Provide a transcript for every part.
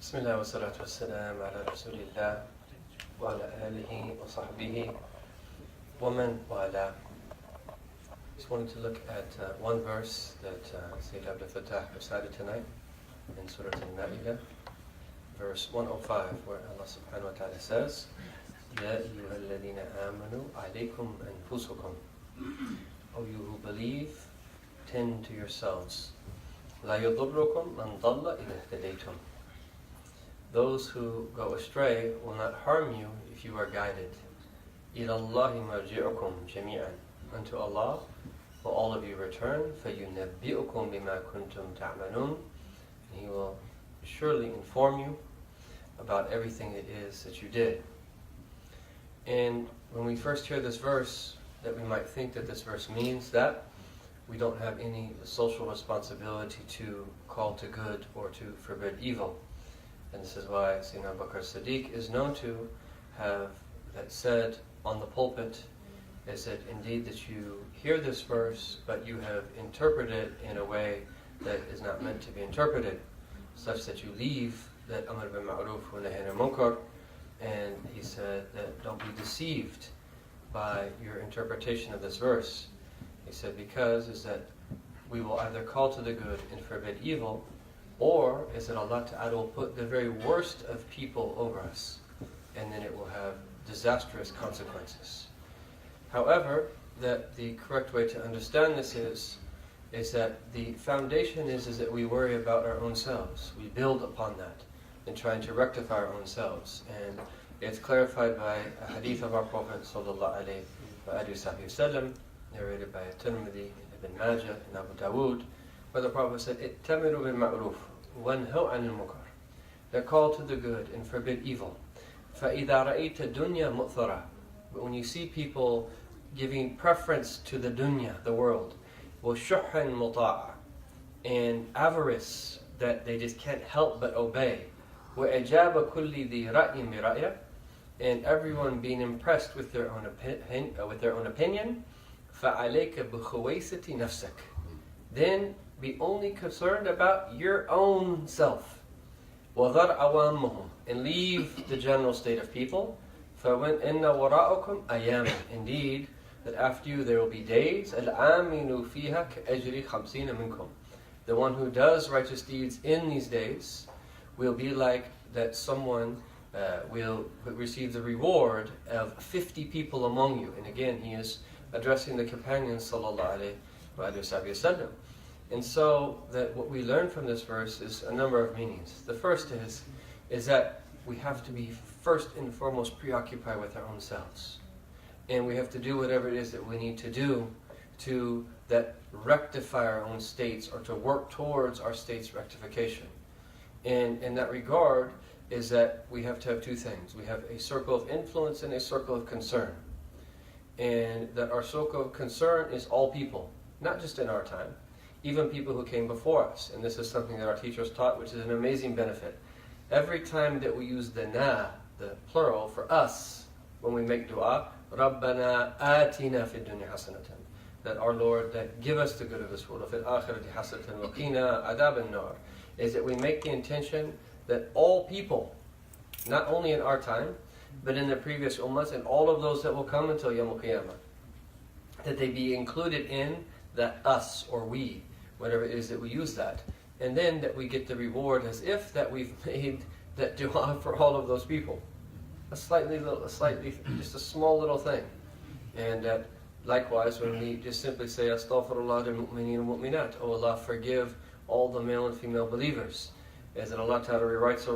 بسم الله والصلاة والسلام على رسول الله وعلى آله وصحبه ومن والاه. Just wanted to look at one verse that Sayyid Abdul Fattah recited tonight in Surah Al-Ma'idah, verse 105, where Allah subhanahu wa ta'ala says, يَا أَيُّهَا الَّذِينَ آمَنُوا عَلَيْكُمْ أَنفُسُكُمْ. O you who believe, tend to yourselves. لَا يَضُرُّكُمْ مَنْ ضَلَّ إِذَا اهْتَدَيْتُمْ. Those who go astray will not harm you if you are guided. إِلَى اللَّهِ مَرْجِعُكُمْ جَمِيعًا. Unto Allah will all of you return. فَيُنَبِّئُكُمْ بِمَا كُنْتُمْ تَعْمَلُونَ. He will surely inform you about everything it is that you did. And when we first hear this verse, that we might think that this verse means that we don't have any social responsibility to call to good or to forbid evil. And this is why Sayyidina Abu Bakr Siddiq is known to have that said on the pulpit, is that indeed that you hear this verse, but you have interpreted it in a way that is not meant to be interpreted, such that you leave that Amr bil Ma'ruf wa Nahy anil Munkar. And he said that don't be deceived by your interpretation of this verse. He said because is that we will either call to the good and forbid evil, or is that Allah Ta'ala will put the very worst of people over us, and then it will have disastrous consequences. However, that the correct way to understand this is that the foundation is that we worry about our own selves. We build upon that in trying to rectify our own selves. And it's clarified by a hadith of our Prophet sallallahu alaihi wasallam, narrated by Tirmidhi, Ibn Majah, and Abu Dawood, where the Prophet said, "Ittamiru bil ma'ruf, wanhaw 'anil munkar." They're called to the good and forbid evil. فَإِذَا رَأَيْتَ الدُّنْيَا مُؤْثَرَةً. But when you see people giving preference to the dunya, the world, وَشُحًّا مُطَاعًا, and avarice that they just can't help but obey, وَإِجَابَ كُلِّ ذِي رَأْيٍ بِرَأْيٍ, and everyone being impressed with their own opinion, فَعَلَيْكَ بِخُوَيْسَةِ نَفْسَكَ. Then be only concerned about your own self. وَذَرْ عَوَامُهُمْ, and leave the general state of people. فَوَنْ إِنَّ وَرَاءَكُمْ أَيَّامًا, indeed, that after you there will be days. الْآمِنُ فِيهَا كَأَجْرِ خَمْسِينَ مِنْكُمْ. The one who does righteous deeds in these days will be like that someone will receive the reward of 50 people among you. And again, he is addressing the companions sallallahu alaihi wasallam. And so that what we learn from this verse is a number of meanings. The first is that we have to be first and foremost preoccupied with our own selves. And we have to do whatever it is that we need to do to that rectify our own states, or to work towards our state's rectification. And in that regard is that we have to have two things. We have a circle of influence and a circle of concern. And that our circle of concern is all people, not just in our time, even people who came before us. And this is something that our teachers taught, which is an amazing benefit. Every time that we use the na, the plural, for us, when we make dua, رَبَّنَا آتِنَا فِي الدُّنْيَا حَسَنَةً, that our Lord, that give us the good of this world, وَفِي الْآخِرَةِ حَسَنَةً وَقِينَا عَذَابَ النَّارِ, is that we make the intention that all people, not only in our time, but in the previous ummahs, and all of those that will come until Yawm al-Qiyamah, that they be included in that us, or we, whatever it is that we use that. And then that we get the reward as if that we've made that dua for all of those people. Just a small little thing. And that likewise, when we just simply say, Astaghfirullah lil mu'mineen wal mu'minat, oh Allah, forgive all the male and female believers, as that Allah Ta'ala rewrites a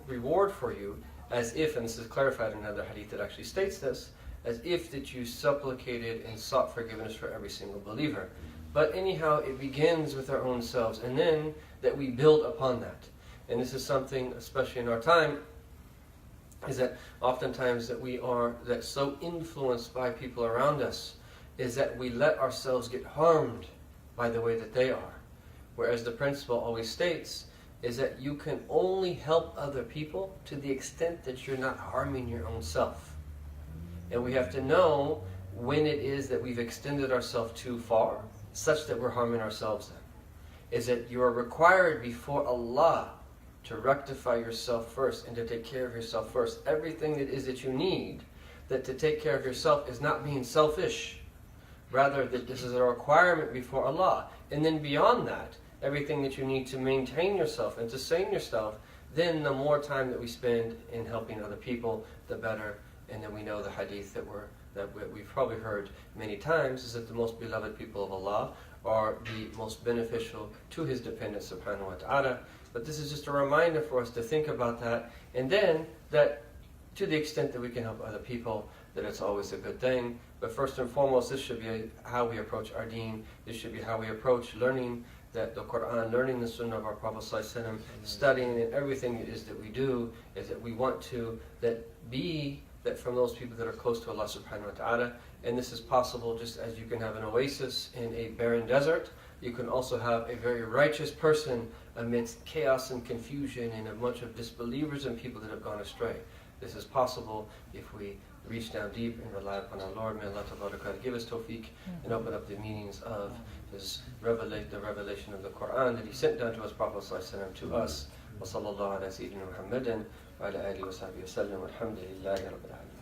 reward for you, as if, and this is clarified in another hadith that actually states this, as if that you supplicated and sought forgiveness for every single believer. But anyhow, it begins with our own selves, and then that we build upon that. And this is something, especially in our time, is that oftentimes that we are that so influenced by people around us, is that we let ourselves get harmed by the way that they are. Whereas the principle always states is that you can only help other people to the extent that you're not harming your own self. And we have to know when it is that we've extended ourselves too far, such that we're harming ourselves then. Is that you are required before Allah to rectify yourself first and to take care of yourself first. Everything that is that you need, that to take care of yourself is not being selfish. Rather, that this is a requirement before Allah. And then beyond that, everything that you need to maintain yourself and sustain yourself, then the more time that we spend in helping other people, the better. And then we know the hadith that we've probably heard many times, is that the most beloved people of Allah are the most beneficial to His dependents, subhanahu wa ta'ala. But this is just a reminder for us to think about that, and then that to the extent that we can help other people, that it's always a good thing. But first and foremost, this should be how we approach our deen. This should be how we approach learning that the Quran, learning the Sunnah of our Prophet ﷺ, studying, and everything it is that we do, is that we want to be from those people that are close to Allah subhanahu wa ta'ala. And this is possible just as you can have an oasis in a barren desert. You can also have a very righteous person amidst chaos and confusion and a bunch of disbelievers and people that have gone astray. This is possible if we reach down deep and rely upon our Lord. May Allah Ta'ala give us tawfiq and open up the meanings of the revelation of the Quran that He sent down to us, Prophet ﷺ, to us. Wa sallallahu ala sayyidina Muhammadin wa ala alihi wa sahbihi wa sallam. Alhamdulillahi rabbil alamin.